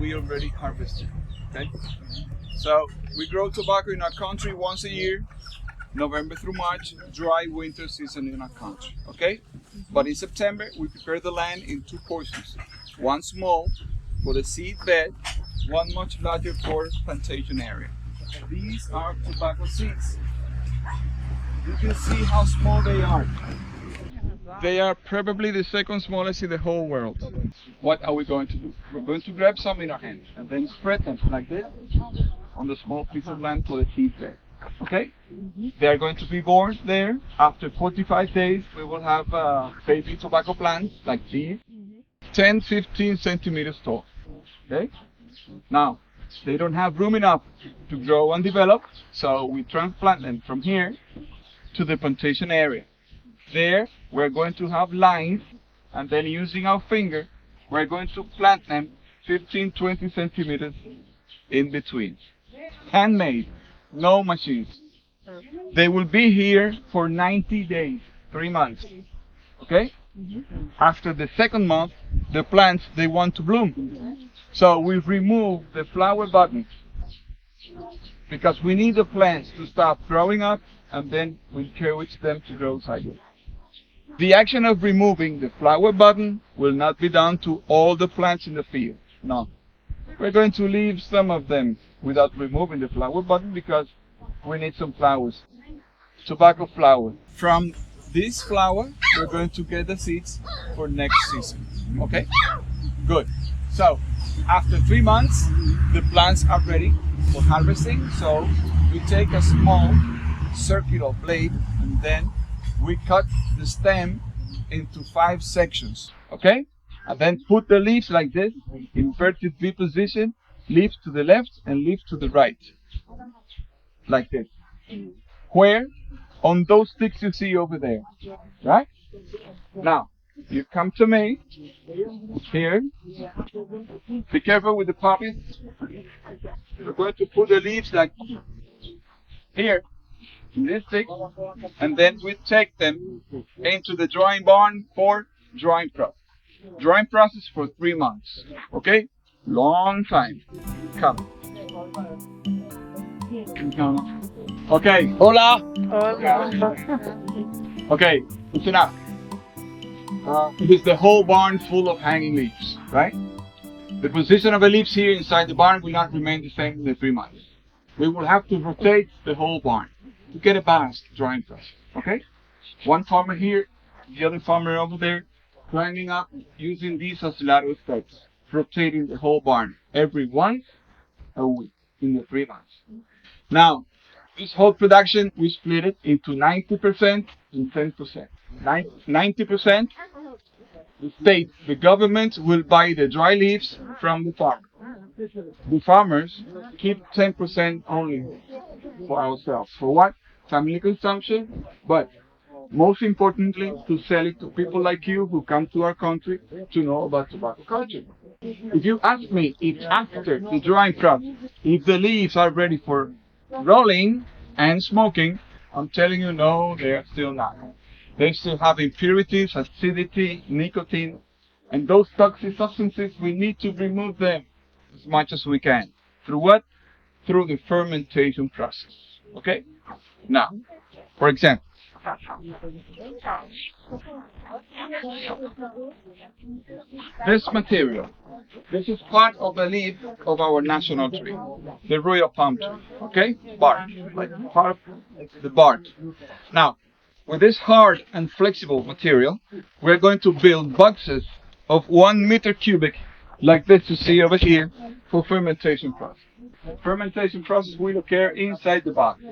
we already harvested. Okay, so we grow tobacco in our country once a year, November through March, dry winter season in our country. Okay, but in September we prepare the land in two portions: one small for the seed bed, one much larger for plantation area. These are tobacco seeds. You can see how small they are. They are probably the second smallest in the whole world. What are we going to do? We're going to grab some in our hands and then spread them like this on the small piece of land for the seed bed. Okay? They are going to be born there. After 45 days, we will have baby tobacco plants like these, 10, 15 centimeters tall. Okay? Now, they don't have room enough to grow and develop, so we transplant them from here to the plantation area. There, we're going to have lines, and then using our finger, we're going to plant them 15, 20 centimeters in between. Handmade, no machines. They will be here for 90 days, 3 months. Okay? After the second month, the plants, they want to bloom. So we remove the flower buttons because we need the plants to start growing up, and then we encourage them to grow sideways. The action of removing the flower button will not be done to all the plants in the field. No. We're going to leave some of them without removing the flower button because we need some flowers. Tobacco flower. From this flower, we're going to get the seeds for next season. Okay? Good. So, after 3 months, the plants are ready for harvesting. So, we take a small circular blade and then we cut the stem into 5 sections. Okay? And then put the leaves like this, inverted V position, leaves to the left and leaves to the right. Like this. Where? On those sticks you see over there. Right? Now, you come to me, here. Be careful with the poppies. We're going to put the leaves like here, in this stick, and then we take them into the drying barn for drying process. Drying process for 3 months. Okay? Long time. Come. Okay. Hola. Okay, it's enough. It is the whole barn full of hanging leaves, right? The position of the leaves here inside the barn will not remain the same in the 3 months. We will have to rotate the whole barn to get a balanced drying process, okay? One farmer here, the other farmer over there, grinding up using these as lateral steps, rotating the whole barn every once a week in the 3 months. Now, this whole production, we split it into 90% and 10%. 90%, the state, the government will buy the dry leaves from the farmer. The farmers keep 10% only for ourselves. For what? Family consumption, but most importantly, to sell it to people like you who come to our country to know about tobacco culture. If you ask me if after the drying process, if the leaves are ready for rolling and smoking, I'm telling you no, they are still not. They still have impurities, acidity, nicotine, and those toxic substances, we need to remove them as much as we can. Through what? Through the fermentation process. Okay? Now, for example, this material, this is part of the leaf of our national tree, the royal palm tree, okay? Bark, like part of the bark. Now, with this hard and flexible material, we're going to build boxes of 1 meter cubic, like this you see over here, for fermentation process. Fermentation process will occur inside the box.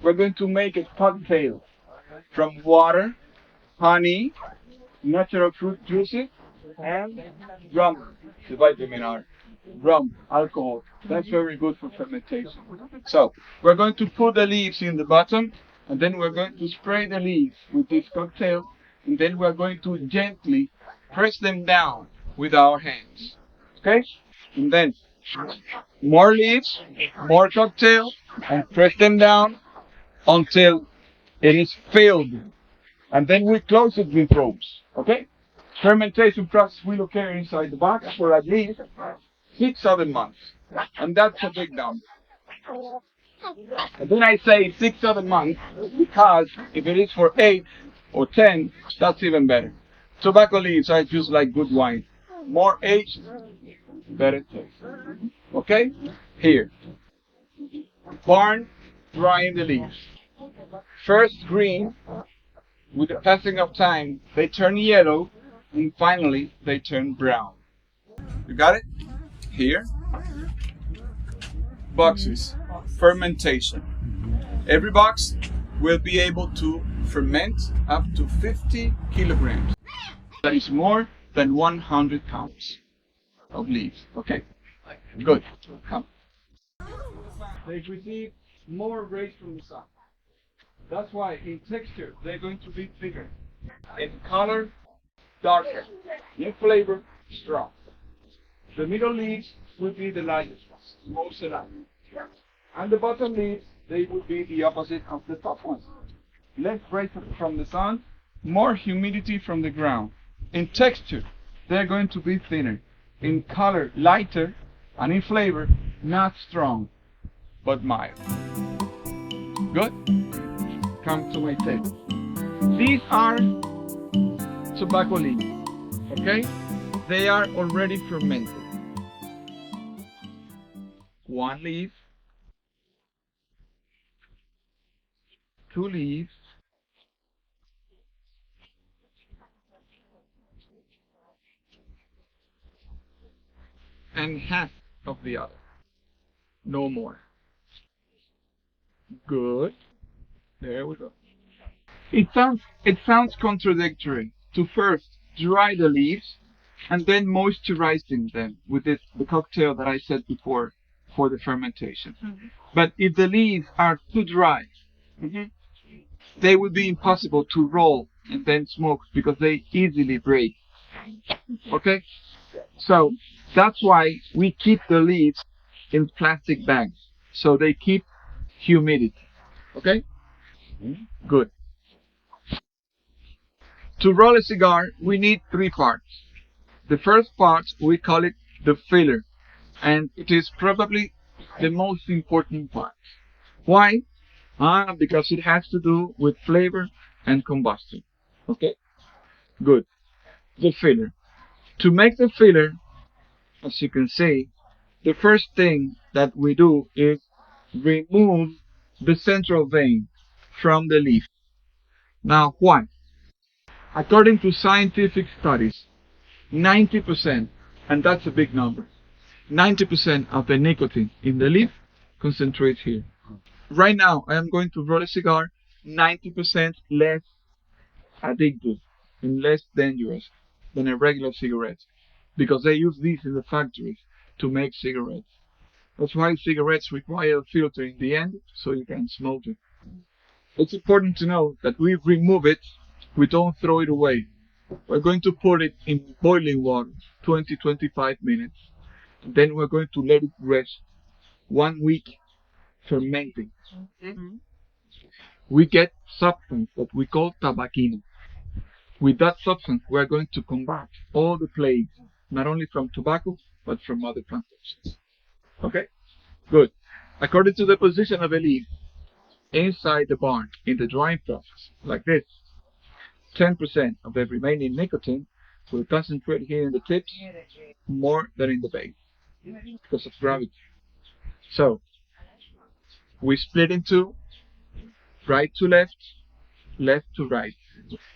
We're going to make a cocktail from water, honey, natural fruit juices, and rum. The vitamin R. Rum, alcohol. That's very good for fermentation. So, we're going to put the leaves in the bottom, and then we're going to spray the leaves with this cocktail, and then we're going to gently press them down with our hands. Okay? And then more leaves, more cocktail, and press them down until it is filled. And then we close it with ropes. Okay? Fermentation process will occur inside the box for at least 6-7 months. And that's a big number. And then I say 6-7 months because if it is for 8 or 10, that's even better. Tobacco leaves are just like good wine. More aged, better taste. Okay? Here. Barn drying the leaves. First green, with the passing of time, they turn yellow, and finally they turn brown. You got it? Here. Boxes. Fermentation. Every box will be able to ferment up to 50 kilograms. That is more than 100 pounds of leaves. Okay, good. Come. They receive more rays from the sun. That's why in texture they're going to be thicker. In color, darker. In flavor, strong. The middle leaves will be the lightest ones, most alive. And the bottom leaves, they would be the opposite of the top ones. Less rays from the sun, more humidity from the ground. In texture, they're going to be thinner. In color, lighter. And in flavor, not strong, but mild. Good? Come to my table. These are tobacco leaves, okay? They are already fermented. One leaf, two leaves, and half of the other. No more. Good. There we go. It sounds contradictory to first dry the leaves and then moisturizing them with the cocktail that I said before for the fermentation. But if the leaves are too dry, they would be impossible to roll and then smoke because they easily break. Okay? So that's why we keep the leaves in plastic bags, so they keep humidity. Okay? Good. To roll a cigar, we need 3 parts. The first part, we call it the filler, and it is probably the most important part. Why? Because it has to do with flavor and combustion. Okay? Good. The filler. To make the filler, as you can see, the first thing that we do is remove the central vein from the leaf. Now, why? According to scientific studies, 90%, and that's a big number, 90% of the nicotine in the leaf concentrates here. Right now, I am going to roll a cigar 90% less addictive and less dangerous than a regular cigarette, because they use these in the factories to make cigarettes. That's why cigarettes require a filter in the end, so you can smoke it. It's important to know that we remove it, we don't throw it away. We're going to put it in boiling water, 20-25 minutes. Then we're going to let it rest 1 week, fermenting. We get substance that we call tabacchino. With that substance, we're going to combat all the plagues, not only from tobacco, but from other plantations. Okay? Good. According to the position of a leaf inside the barn in the drying process, like this, 10% of the remaining nicotine will concentrate here in the tips more than in the base because of gravity. So, we split in two, right to left, left to right.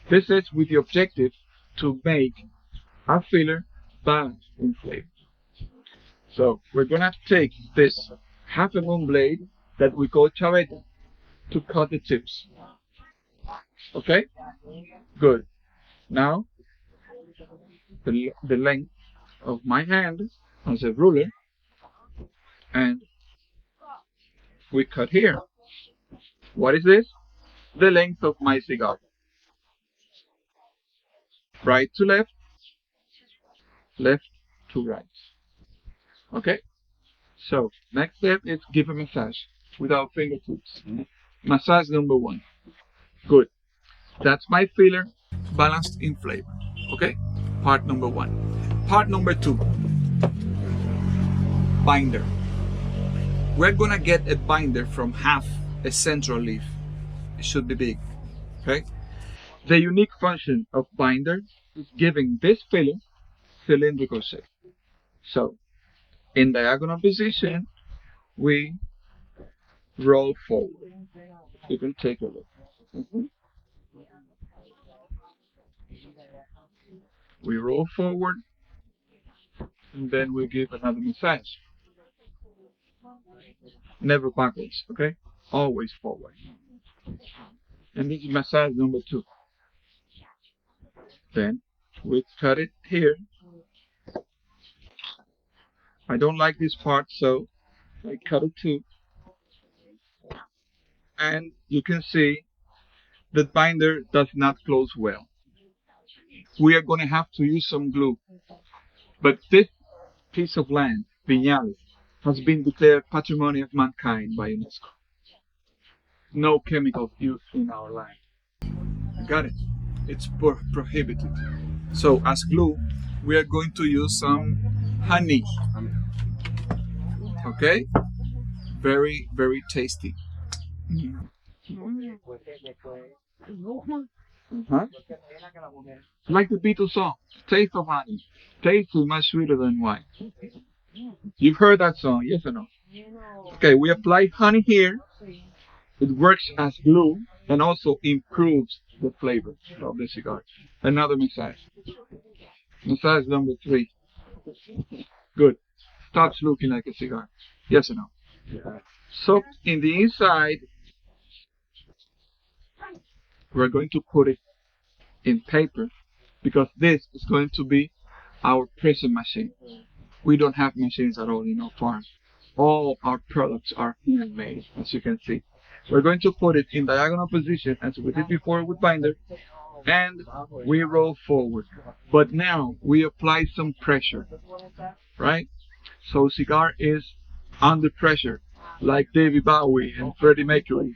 This is with the objective to make a filler balanced in flavor. So, we're going to take this half a moon blade that we call chaveta to cut the tips. Okay? Good. Now, the length of my hand as a ruler, and we cut here. What is this? The length of my cigar. Right to left, left to right. Okay? So, next step is give a massage without fingertips. Massage number 1. Good. That's my filler, balanced in flavor. Okay? Part number 1. Part number 2. binder. We're gonna get a binder from half a central leaf. It should be big, okay? The unique function of binder is giving this filler cylindrical shape. So, in diagonal position, we roll forward. You can take a look. We roll forward, and then we give another massage. Never backwards, okay? Always forward. And this is massage number 2. Then we cut it here. I don't like this part, so I cut it too. And you can see the binder does not close well. We are going to have to use some glue. But this piece of land, Viñales, has been declared Patrimony of Mankind by UNESCO. No chemicals used in our land. Got it? It's prohibited. So as glue, we are going to use some honey. Okay? Very, very tasty. Huh? Like the Beatles song, Taste of Honey. Taste is much sweeter than wine. You've heard that song, yes or no? Okay, we apply honey here. It works as glue and also improves the flavor of the cigar. Another massage. Massage number 3. Good. Stops looking like a cigar. Yes or no? So in the inside, we're going to put it in paper because this is going to be our pressing machine. We don't have machines at all in our farm. All our products are handmade, as you can see. We're going to put it in diagonal position as we did before with binder, and we roll forward. But now we apply some pressure, right? So cigar is under pressure, like David Bowie and Freddie Mercury.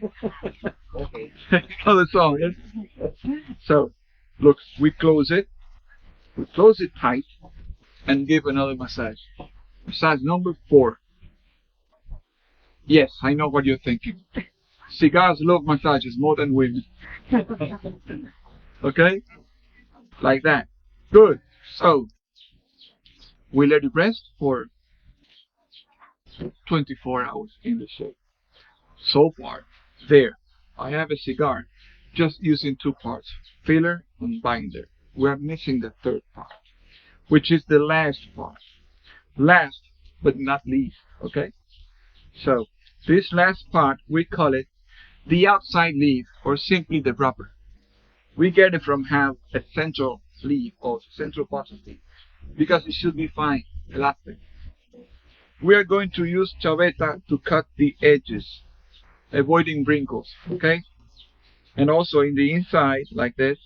Another song, yes? So, look, we close it tight, and give another massage. Massage number 4. Yes, I know what you're thinking. Cigars love massages more than women. Okay? Like that. Good. So, we let it rest for 24 hours in the shade. So far, there, I have a cigar just using 2 parts, filler and binder. We're missing the 3rd part, which is the last part. Last but not least, okay? So, this last part, we call it the outside leaf, or simply the wrapper. We get it from have a central leaf or central part of leaf, because it should be fine, elastic. We are going to use chaveta to cut the edges, avoiding wrinkles, okay? And also in the inside, like this,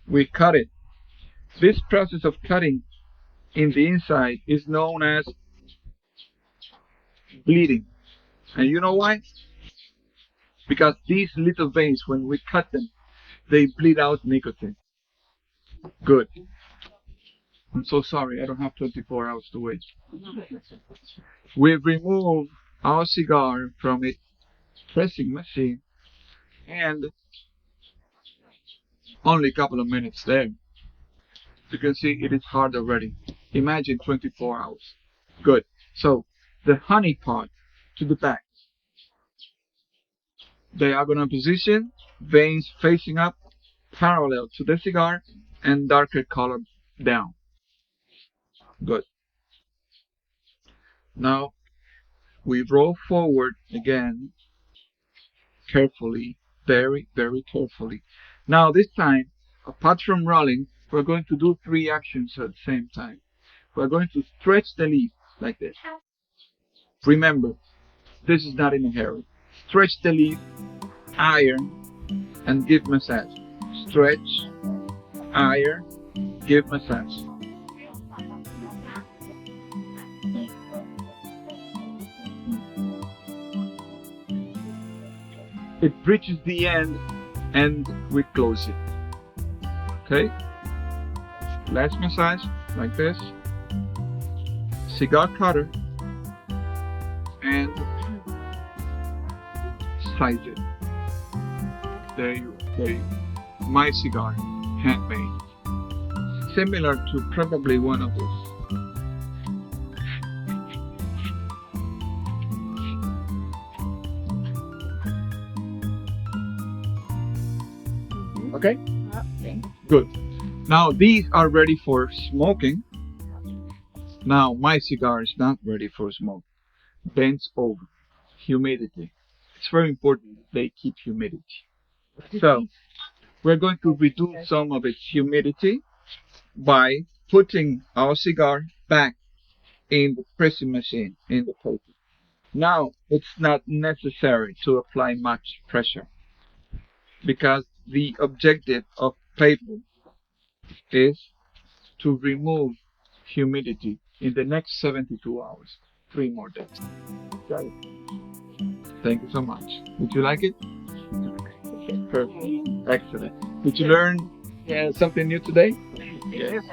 we cut it. This process of cutting in the inside is known as bleeding. And you know why? Because these little veins, when we cut them, they bleed out nicotine. Good. I'm so sorry, I don't have 24 hours to wait. We've removed our cigar from its pressing machine, and only a couple of minutes there. You can see it is hard already. Imagine 24 hours. Good. So, the honey part to the back. Diagonal position, veins facing up, parallel to the cigar, and darker color down. Good. Now, we roll forward again, carefully, very, very carefully. Now, this time, apart from rolling, we're going to do 3 actions at the same time. We're going to stretch the leaf like this. Remember, this is not in a hurry. Stretch the leaf, iron, and give massage. Stretch, iron, give massage. It reaches the end and we close it. Okay? Last massage, like this. Cigar cutter, and size it. There you my cigar, handmade. Similar to probably one of those. Okay? Okay. Good. Now these are ready for smoking. Now my cigar is not ready for smoke. Bends over. Humidity. It's very important that they keep humidity. So we're going to reduce some of its humidity by putting our cigar back in the pressing machine in the paper. Now it's not necessary to apply much pressure because the objective of paper is to remove humidity in the next 72 hours, 3 more days. Got it. Thank you so much. Did you like it? Perfect. Excellent. Did you learn something new today? Yes.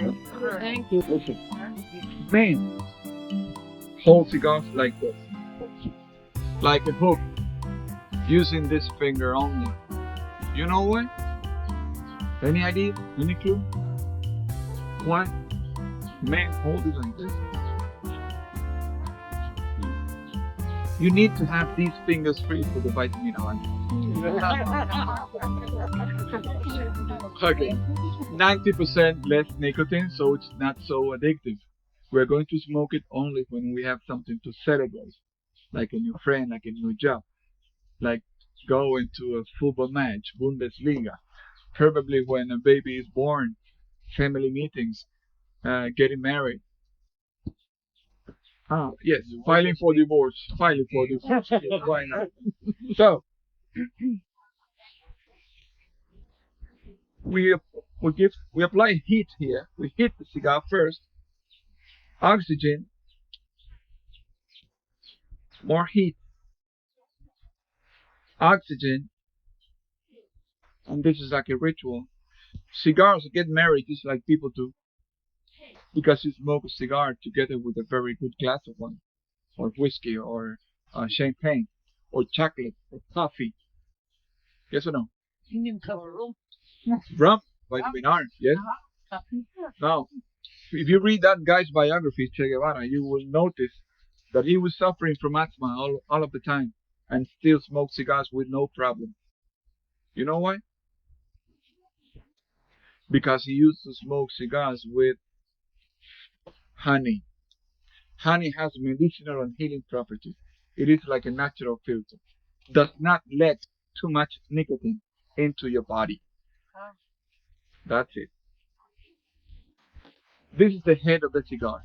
Thank you. Listen, men hold cigars like this, like a hook, using this finger only. You know why? Any idea? Any clue? Why? Men hold it like this. You need to have these fingers free for the vitamin I. Okay, 90% less nicotine, so it's not so addictive. We're going to smoke it only when we have something to celebrate, like a new friend, like a new job, like going to a football match, Bundesliga, probably when a baby is born, family meetings, getting married. Ah, yes, filing for divorce, filing for divorce. Why not? So we we apply heat here. We heat the cigar first. Oxygen, more heat, oxygen, and this is like a ritual. Cigars get married just like people do because you smoke a cigar together with a very good glass of wine, or whiskey, or champagne, or chocolate, or coffee. Yes or no? Rum, vitamin R. Yes. Now, if you read that guy's biography, Che Guevara, you will notice that he was suffering from asthma all of the time and still smoked cigars with no problem. You know why? Because he used to smoke cigars with honey. Honey has medicinal and healing properties. It is like a natural filter. Does not let too much nicotine into your body. That's it. This is the head of the cigar.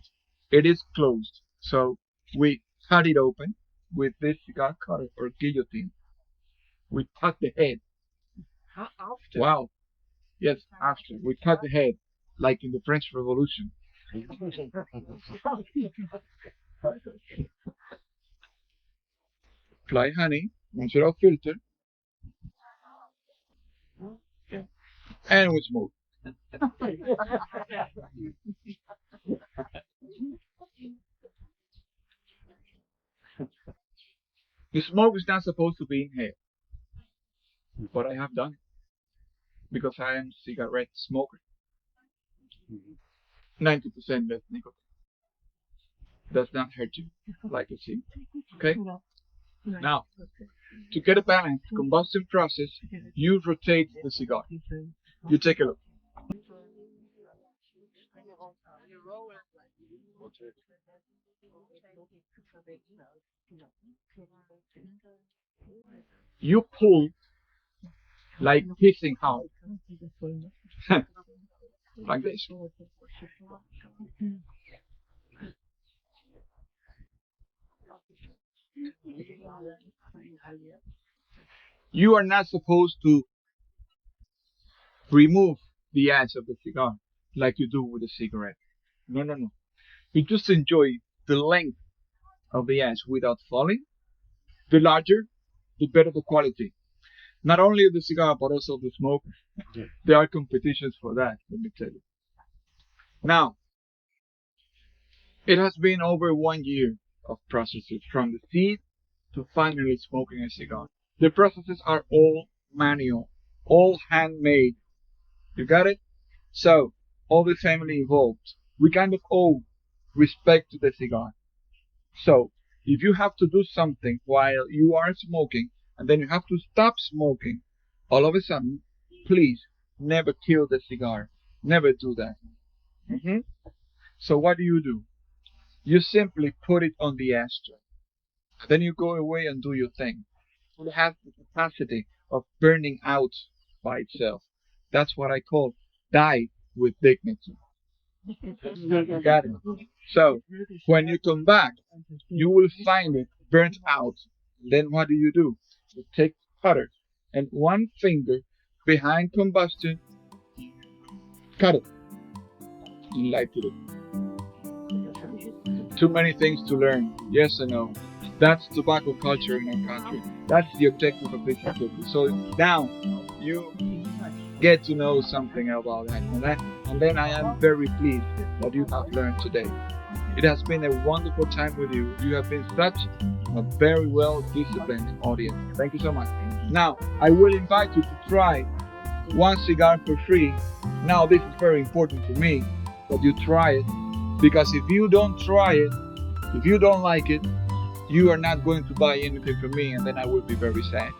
It is closed. So we cut it open with this cigar cutter or guillotine. We cut the head. Wow. Yes, after. We cut the head, like in the French Revolution. Apply honey, natural filter, and we smoke. The smoke is not supposed to be inhaled, but I have done it because I am a cigarette smoker. 90% less nicotine. Does not hurt you, like you see. Okay? Now, to get a balanced combustion process, you rotate the cigar. You take a look. You pull like pissing hard. Like this. You are not supposed to remove the ash of the cigar like you do with a cigarette. No, no, no. You just enjoy the length of the ash without falling. The larger, the better the quality. Not only of the cigar, but also of the smoke. There are competitions for that, let me tell you. Now, it has been over 1 year of processes from the seed to finally smoking a cigar. The processes are all manual, all handmade. You got it? So, all the family involved, we kind of owe respect to the cigar. So, if you have to do something while you are smoking and then you have to stop smoking all of a sudden, please never kill the cigar. Never do that. Mhm. So, what do? You simply put it on the ashtray. Then you go away and do your thing. It has the capacity of burning out by itself. That's what I call die with dignity. You got it. So when you come back, you will find it burnt out. Then what do? You take cutter and one finger behind combustion, cut it, light it. Too many things to learn. Yes or no? That's tobacco culture in our country. That's the objective of this activity. So now you get to know something about that. And then I am very pleased that you have learned today. It has been a wonderful time with you. You have been such a very well disciplined audience. Thank you so much. Now, I will invite you to try one cigar for free. Now, this is very important for me that you try it, because if you don't try it, if you don't like it, you are not going to buy anything from me, and then I will be very sad.